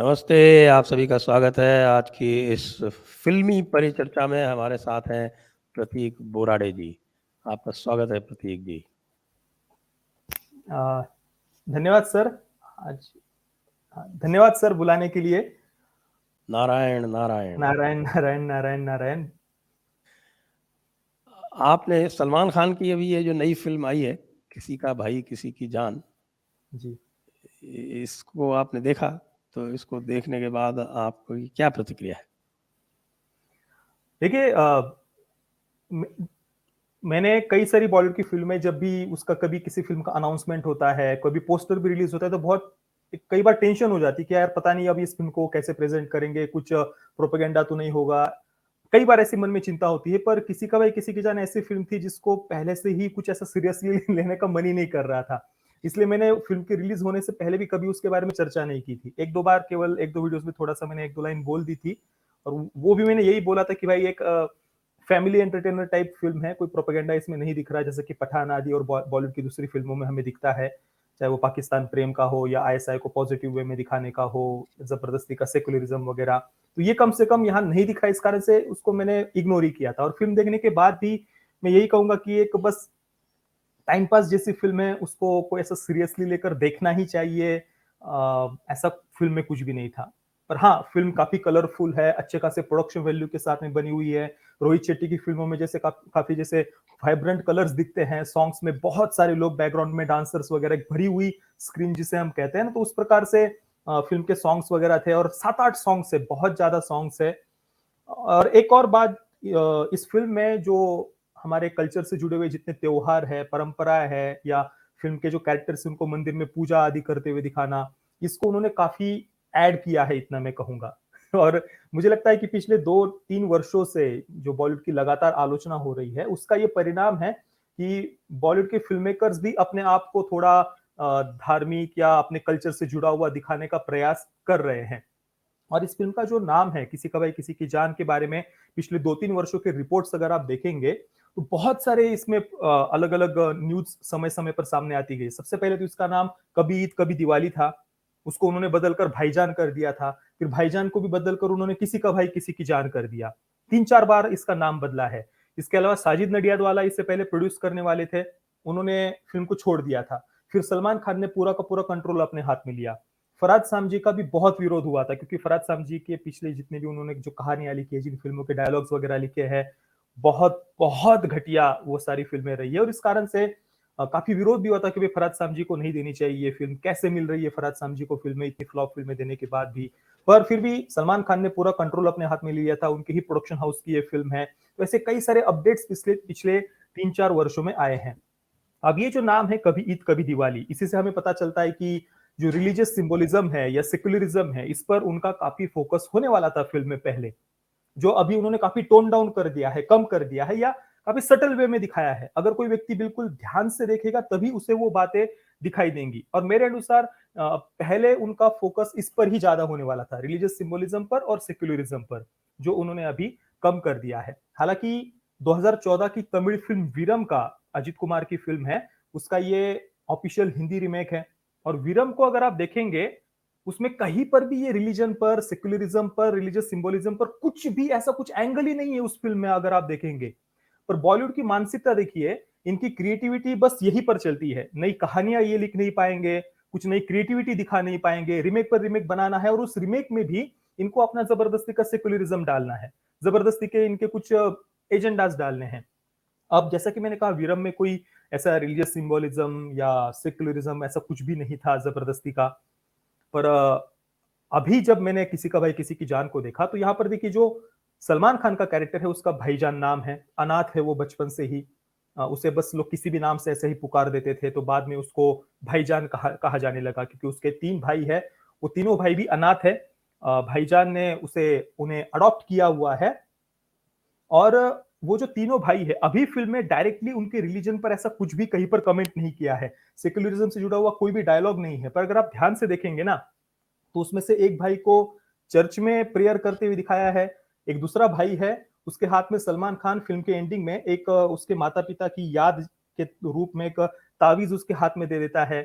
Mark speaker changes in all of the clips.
Speaker 1: नमस्ते, आप सभी का स्वागत है आज की इस फ़िल्मी परिचर्चा में हमारे साथ हैं प्रतीक बोराडे जी। आपका स्वागत है प्रतीक जी।
Speaker 2: अ, धन्यवाद सर। आज धन्यवाद सर बुलाने के लिए।
Speaker 1: नारायण, नारायण।
Speaker 2: नारायण, नारायण, नारायण, नारायण।
Speaker 1: आपने सलमान खान की अभी ये जो नई फ़िल्म आई है, किसी का भाई किसी की जान,
Speaker 2: जी।
Speaker 1: इसको आपने देखा? तो इसको देखने के बाद आपकी क्या प्रतिक्रिया है?
Speaker 2: देखिए म मैंने कई सारी बॉलीवुड की फ़िल्में जब भी उसका कभी किसी फ़िल्म का अनाउंसमेंट होता है, कभी पोस्टर भी रिलीज़ होता है तो बहुत कई बार टेंशन हो जाती है कि यार पता नहीं अब इस फ़िल्म को कैसे प्रेज़ेंट करेंगे, कुछ प्रोपेगेंडा तो नहीं होगा। कई बार ऐसी मन में चिंता होती है, पर किसी का भाई किसी की जान ऐसी फ़िल्म थी जिसको पहले से ही कुछ ऐसा सीरियसली लेने का मन ही नहीं कर रहा था। इसलिए मैंने फ़िल्म के रिलीज़ होने से पहले भी कभी उसके बारे में चर्चा नहीं की थी। 1-2 बार केवल 1-2 वीडियोज़ में थोड़ा-सा मैंने 1-2 लाइन बोल दी थी और वो भी मैंने यही बोला था कि भाई एक फैमिली एंटरटेनर टाइप फ़िल्म है, कोई प्रोपेगेंडा इसमें नहीं दिख रहा है जैसे कि पठान आदि और बॉलीवुड की दूसरी फ़िल्मों में हमें दिखता है। चाहे वो पाकिस्तान प्रेम का हो या आईएसआई को पॉज़िटिव वे में दिखाने का हो, ज़बरदस्ती का सेक्युलरिज़्म वगैरह। तो ये कम से कम यहाँ नहीं दिखा, इस कारण से उसको मैंने इग्नोर ही किया था और फ़िल्म देखने के बाद भी मैं यही कहूँगा कि एक बस टाइम पास जैसी फ़िल्म है, उसको कोई ऐसा सीरियसली लेकर देखना ही चाहिए। ऐसा फ़िल्म में कुछ भी नहीं था। पर हाँ, फ़िल्म काफ़ी कलरफुल है, अच्छे खासे प्रोडक्शन वैल्यू के साथ में बनी हुई है। रोहित शेट्टी की फ़िल्मों में जैसे काफ़ी जैसे वाइब्रेंट कलर्स दिखते हैं, सॉन्ग्स में बहुत सारे लोग बैकग्राउंड में डांसर्स वगैरह, एक भरी हुई स्क्रीन जिसे हम कहते हैं ना, तो उस प्रकार से फ़िल्म के सॉन्ग्स वगैरह थे और 7-8 सॉन्ग्स है, बहुत ज़्यादा सॉन्ग्स है। और एक और बात, इस फ़िल्म में जो हमारे कल्चर से जुड़े हुए जितने त्योहार हैं, परंपराएँ हैं या फ़िल्म के जो कैरेक्टर्स हैं उनको मंदिर में पूजा आदि करते हुए दिखाना, इसको उन्होंने काफ़ी ऐड किया है, इतना मैं कहूँगा। और मुझे लगता है कि पिछले 2-3 वर्षों से जो बॉलीवुड की लगातार आलोचना हो रही है, उसका ये परिणाम है कि बॉलीवुड के फ़िल्म मेकर्स भी अपने आप को थोड़ा धार्मिक या अपने कल्चर से जुड़ा हुआ दिखाने का प्रयास कर रहे हैं। और इस फ़िल्म का जो नाम है, किसी का भाई किसी की जान के बारे में पिछले 2-3 वर्षों के रिपोर्ट्स अगर आप देखेंगे, तो बहुत सारे इसमें अलग-अलग न्यूज़ समय-समय पर सामने आती गई। सबसे पहले तो इसका नाम कभी ईद कभी दिवाली था, उसको उन्होंने बदलकर भाईजान कर दिया था। फिर भाईजान को भी बदलकर उन्होंने किसी का भाई किसी की जान कर दिया। 3-4 बार इसका नाम बदला है। इसके अलावा साजिद नडियादवाला इससे पहले प्रोड्यूस करने वाले थे, उन्होंने फ़िल्म को छोड़ दिया था। फिर सलमान खान ने पूरा का पूरा कंट्रोल अपने हाथ में लिया। फरहाद सामजी का भी बहुत विरोध हुआ था क्योंकि फरहाद सामजी के पिछले जितने भी उन्होंने जो कहानियां लिखी है, जिन फिल्मों के डायलॉग्स वगैरह लिखे हैं, बहुत बहुत घटिया वो सारी फिल्में रही है और इस कारण से काफी विरोध भी हुआ था कि भाई फरहाद सामजी को नहीं देनी चाहिए ये फिल्म, कैसे मिल रही है फरहाद सामजी को फिल्में, इतनी फ्लॉप फिल्में देने के बाद भी। पर फिर भी सलमान खान ने पूरा कंट्रोल अपने हाथ में लिया था, उनके ही प्रोडक्शन हाउस की ये फिल्म है। तो ऐसे कई सारे अपडेट्स पिछले पिछले 3-4 वर्षों में आए हैं। अब ये जो नाम है कभी ईद कभी दिवाली, इसी से हमें पता चलता है कि जो रिलीजियस सिंबोलिज्म है या सेक्युलरिज्म है, इस पर उनका काफी फोकस होने वाला था फिल्म में पहले, जो अभी उन्होंने काफी टोन डाउन कर दिया है, कम कर दिया है या काफी सटल वे में दिखाया है। अगर कोई व्यक्ति बिल्कुल ध्यान से देखेगा तभी उसे वो बातें दिखाई देंगी और मेरे अनुसार पहले उनका फोकस इस पर ही ज्यादा होने वाला था, रिलीजियस सिंबोलिज्म पर और सेक्युलरिज्म पर, जो उन्होंने अभी कम कर दिया है। हालांकि 2014 की तमिल फिल्म वीरम का, अजित कुमार की फिल्म है, उसका ये ऑफिशियल हिंदी रीमेक है और वीरम को अगर आप देखेंगे, उसमें कहीं पर भी ये रिलीजन पर, सेक्युलरिज्म पर, रिलीजियस सिंबोलिज्म पर कुछ भी ऐसा कुछ एंगल ही नहीं है उस फिल्म में अगर आप देखेंगे। पर बॉलीवुड की मानसिकता देखिए, इनकी क्रिएटिविटी बस यही पर चलती है, नई कहानियां ये लिख नहीं पाएंगे, कुछ नई क्रिएटिविटी दिखा नहीं पाएंगे, रिमेक पर रिमेक बनाना है और उस रिमेक में भी इनको अपना जबरदस्ती का सेक्युलरिज्म डालना है, जबरदस्ती के इनके कुछ एजेंडाज डालने हैं। अब जैसा कि मैंने कहा, वीरम में कोई ऐसा रिलीजियस सिंबोलिज्म या सेक्युलरिज्म ऐसा कुछ भी नहीं था जबरदस्ती का। पर अभी जब मैंने किसी का भाई किसी की जान को देखा, तो यहाँ पर देखिए जो सलमान खान का कैरेक्टर है उसका भाईजान नाम है, अनाथ है वो बचपन से ही। उसे बस लोग किसी भी नाम से ऐसे ही पुकार देते थे, तो बाद में उसको भाईजान कहा कहा जाने लगा क्योंकि उसके 3 भाई है, वो तीनों भाई भी अनाथ है। भाईजान ने उसे उन्हें अडॉप्ट किया हुआ है और वो जो तीनों भाई है, अभी फिल्म में डायरेक्टली उनके रिलीजन पर ऐसा कुछ भी कहीं पर कमेंट नहीं किया है, सेक्युलरिज्म से जुड़ा हुआ कोई भी डायलॉग नहीं है। पर अगर आप ध्यान से देखेंगे ना, तो उसमें से एक भाई को चर्च में प्रेयर करते हुए दिखाया है, एक दूसरा भाई है, उसके हाथ में सलमान खान फिल्म के एंडिंग में एक उसके माता-पिता की याद के रूप में एक तावीज़ उसके हाथ में दे देता है।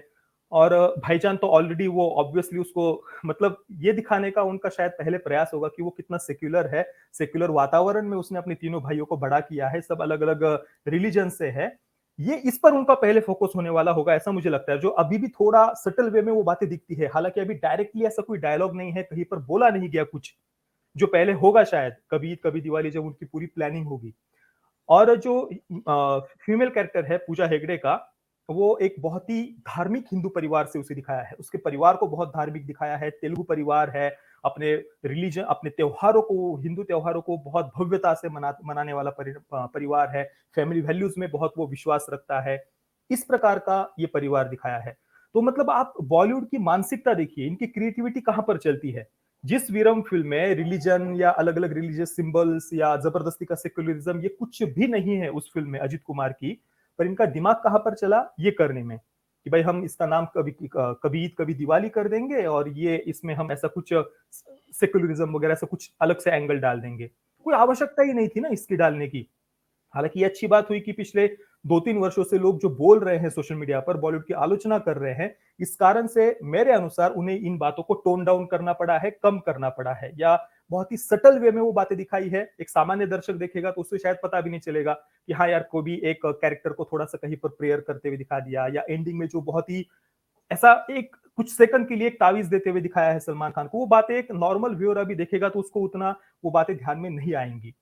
Speaker 2: और भाईजान तो ऑलरेडी वो ऑब्वियसली उसको मतलब ये दिखाने का उनका शायद पहले प्रयास होगा कि वो कितना सेक्युलर है, सेक्युलर वातावरण में उसने अपने तीनों भाइयों को बड़ा किया है, सब अलग-अलग रिलीजन से है। ये इस पर उनका पहले फोकस होने वाला होगा ऐसा मुझे लगता है, जो अभी भी थोड़ा सटल वे में वो बातें दिखती है। हालाँकि अभी डायरेक्टली ऐसा कोई डायलॉग नहीं है, कहीं पर बोला नहीं गया कुछ, जो पहले होगा शायद, कभी ईद कभी दिवाली जब उनकी पूरी प्लानिंग होगी। और जो फीमेल कैरेक्टर है पूजा हेगड़े का, वो एक बहुत ही धार्मिक हिंदू परिवार से उसे दिखाया है। उसके परिवार को बहुत धार्मिक दिखाया है, तेलुगु परिवार है, अपने रिलीजन अपने त्योहारों को, हिंदू त्योहारों को बहुत भव्यता से मनाने वाला परिवार है, फैमिली वैल्यूज में बहुत वो विश्वास रखता है। इस प्रकार का ये परिवार दिखाया है। तो मतलब आप बॉलीवुड की मानसिकता देखिए, इनकी क्रिएटिविटी कहाँ पर चलती है। जिस वीरम फिल्म में रिलीजन या अलग-अलग रिलीजियस सिंबल्स या जबरदस्ती का सेक्युलरिज्म ये कुछ भी नहीं है उस फिल्म में अजित कुमार की, पर इनका दिमाग कहाँ पर चला ये करने में, कि भाई हम इसका नाम कभी ईद कभी दिवाली कर देंगे और ये इसमें हम ऐसा कुछ सेक्युलरिज्म वगैरह ऐसा कुछ अलग से एंगल डाल देंगे। कोई आवश्यकता ही नहीं थी ना इसकी डालने की। हालांकि ये अच्छी बात हुई कि पिछले 2-3 वर्षों से लोग जो बोल रहे हैं सोशल मीडिया पर, बॉलीवुड की आलोचना कर रहे हैं, इस कारण से मेरे अनुसार उन्हें इन बातों को टोन डाउन करना पड़ा है, कम करना पड़ा है, या बहुत ही सटल वे में वो बातें दिखाई है। एक सामान्य दर्शक देखेगा तो उसे शायद पता भी नहीं चलेगा कि हाँ यार, कोई भी एक कैरेक्टर को थोड़ा सा कहीं पर प्रेयर करते हुए दिखा दिया, या एंडिंग में जो बहुत ही ऐसा एक कुछ सेकंड के लिए एक तावीज देते हुए दिखाया है सलमान खान को, वो बातें एक नॉर्मल व्यूअर अभी देखेगा तो उसको उतना वो बातें ध्यान में नहीं आएंगी।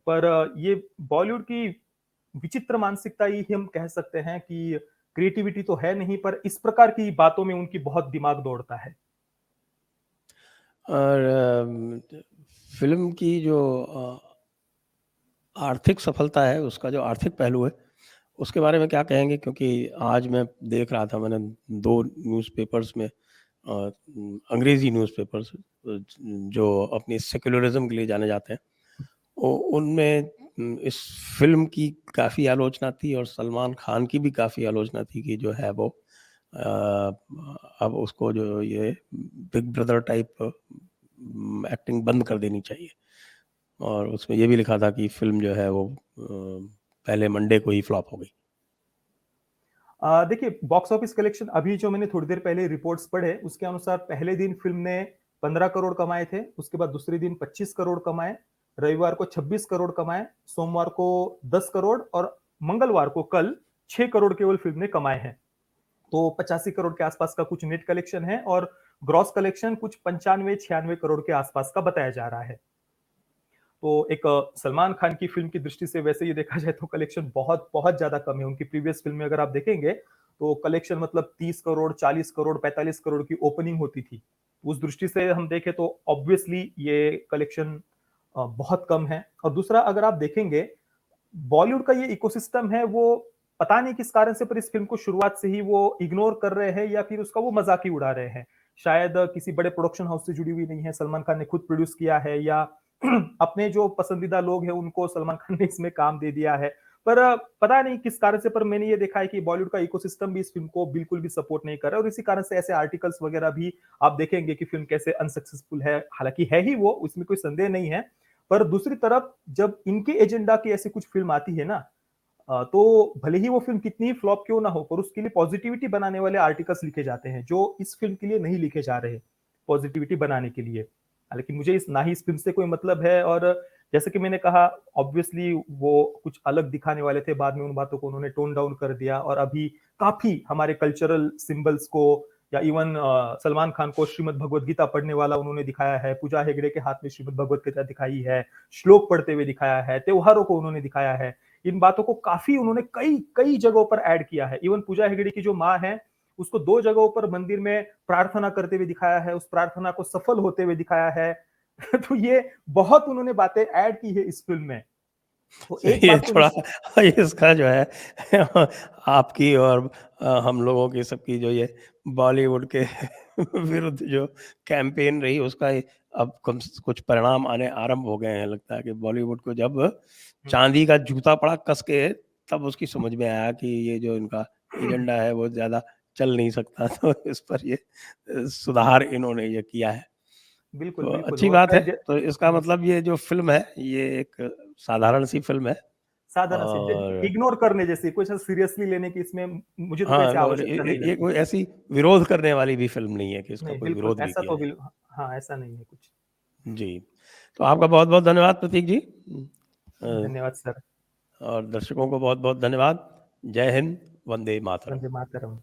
Speaker 2: पर ये बॉलीवुड की विचित्र मानसिकता ही हम कह सकते हैं कि क्रिएटिविटी तो है नहीं, पर इस प्रकार की बातों में उनकी बहुत दिमाग दौड़ता है।
Speaker 1: और फिल्म की जो आर्थिक सफलता है, उसका जो आर्थिक पहलू है, उसके बारे में क्या कहेंगे? क्योंकि आज मैं देख रहा था, मैंने 2 न्यूज़पेपर्स में अंग्रेज़ी न्यूज़पेपर्स जो अपनी सेक्युलरिज़्म के लिए जाने जाते हैं, उनमें इस फ़िल्म की काफ़ी आलोचना थी और सलमान खान की भी काफ़ी आलोचना थी कि जो है वो अब उसको जो ये बिग ब्रदर टाइप एक्टिंग बंद कर देनी चाहिए। और उसमें ये भी लिखा था कि फ़िल्म जो है वो पहले मंडे को ही फ्लॉप हो गई।
Speaker 2: देखिए, बॉक्स ऑफिस कलेक्शन अभी जो मैंने थोड़ी देर पहले रिपोर्ट्स पढ़े, उसके अनुसार पहले दिन फिल्म ने 15 करोड़ कमाए थे, उसके बाद दूसरे दिन 25 करोड़ कमाए, रविवार को 26 करोड़ कमाए, सोमवार को 10 करोड़ और मंगलवार को कल 6 करोड़ केवल फिल्म ने कमाए हैं। तो 85 करोड़ के आसपास का कुछ नेट कलेक्शन है और ग्रॉस कलेक्शन कुछ 95-96 करोड़ के आसपास का बताया जा रहा है। तो एक सलमान खान की फिल्म की दृष्टि से वैसे ये देखा जाए तो कलेक्शन बहुत बहुत ज्यादा कम है। उनकी प्रीवियस फिल्म में अगर आप देखेंगे तो कलेक्शन मतलब 30 करोड़, 40 करोड़, 45 करोड़ की ओपनिंग होती थी। उस दृष्टि से हम देखें तो ऑब्वियसली ये कलेक्शन बहुत कम है। और दूसरा, अगर आप देखेंगे बॉलीवुड का ये इकोसिस्टम है, वो पता नहीं किस कारण से, पर इस फिल्म को शुरुआत से ही वो इग्नोर कर रहे हैं या फिर उसका वो मजाक ही उड़ा रहे हैं। शायद किसी बड़े प्रोडक्शन हाउस से जुड़ी हुई नहीं है, सलमान खान ने खुद प्रोड्यूस किया है, या अपने जो पसंदीदा लोग हैं उनको सलमान खान ने इसमें काम दे दिया है। पर पता नहीं किस कारण से, पर मैंने ये देखा है कि बॉलीवुड का इकोसिस्टम भी इस फिल्म को बिल्कुल भी सपोर्ट नहीं कर रहा है, और इसी कारण से ऐसे आर्टिकल्स वगैरह भी आप देखेंगे कि फिल्म कैसे अनसक्सेसफुल है। हालांकि है ही वो, उसमें कोई संदेह नहीं है, पर दूसरी तरफ जब इनके एजेंडा की ऐसी कुछ फिल्म आती है ना, तो भले ही वो फिल्म कितनी फ्लॉप क्यों ना हो, पर उसके लिए पॉजिटिविटी बनाने वाले आर्टिकल्स लिखे जाते हैं जो इस फिल्म के लिए नहीं लिखे जा रहे, पॉजिटिविटी बनाने के लिए। लेकिन मुझे ना ही इस फिल्म से कोई मतलब है, और जैसे कि मैंने कहा, ऑब्वियसली वो कुछ अलग दिखाने वाले थे, बाद में उन बातों को उन्होंने टोन डाउन कर दिया, और अभी काफी हमारे कल्चरल सिंबल्स को, या इवन सलमान खान को श्रीमद् भगवत गीता पढ़ने वाला उन्होंने दिखाया है, पूजा हेगड़े के हाथ में श्रीमद् भगवत गीता दिखाई है, श्लोक पढ़ते हुए दिखाया है, त्योहारों को उन्होंने दिखाया है। इन बातों को काफी उन्होंने कई कई जगहों पर ऐड किया है। इवन पूजा हेगड़े की जो माँ है, उसको 2 जगहों पर मंदिर में प्रार्थना करते हुए दिखाया है, उस प्रार्थना को सफल होते हुए दिखाया है। तो ये बहुत उन्होंने बातें ऐड की है इस फिल्म में। तो एक
Speaker 1: ये
Speaker 2: बात तो
Speaker 1: थोड़ा इसका जो है आपकी और हम लोगों की सबकी जो ये बॉलीवुड के विरुद्ध जो कैंपेन रही, उसका अब कुछ परिणाम आने आरंभ हो गए हैं। लगता है कि बॉलीवुड को जब चांदी का जूता पड़ा कस के, तब उसकी समझ में आया कि ये जो इनका एजेंडा है वो ज़्यादा चल नहीं सकता। तो इस पर ये सुधार इन्होंने ये किया है।
Speaker 2: बिल्कुल,
Speaker 1: तो
Speaker 2: बिल्कुल
Speaker 1: अच्छी
Speaker 2: होता
Speaker 1: बात है।
Speaker 2: है।
Speaker 1: तो इसका मतलब ये जो फ़िल्म है, ये एक साधारण सी फ़िल्म है।
Speaker 2: साधारण से
Speaker 1: और
Speaker 2: इग्नोर करने जैसी, कुछ सीरियसली लेने की इसमें मुझे तो कोई
Speaker 1: हाँ,
Speaker 2: ऐसी
Speaker 1: और
Speaker 2: आवश्यकता नहीं
Speaker 1: ये
Speaker 2: लगती।
Speaker 1: कोई ऐसी विरोध करने वाली भी फ़िल्म नहीं है कि इसका
Speaker 2: नहीं,
Speaker 1: कोई
Speaker 2: बिल्कुल
Speaker 1: विरोध भी
Speaker 2: ऐसा
Speaker 1: किया
Speaker 2: तो
Speaker 1: जाए।
Speaker 2: हाँ, ऐसा नहीं है कुछ।
Speaker 1: जी, तो आपका बहुत-बहुत धन्यवाद प्रतीक जी। अ,
Speaker 2: धन्यवाद सर।
Speaker 1: और दर्शकों को बहुत-बहुत धन्यवाद। जय हिंद, वंदे मातरम।
Speaker 2: वंदे मातरम।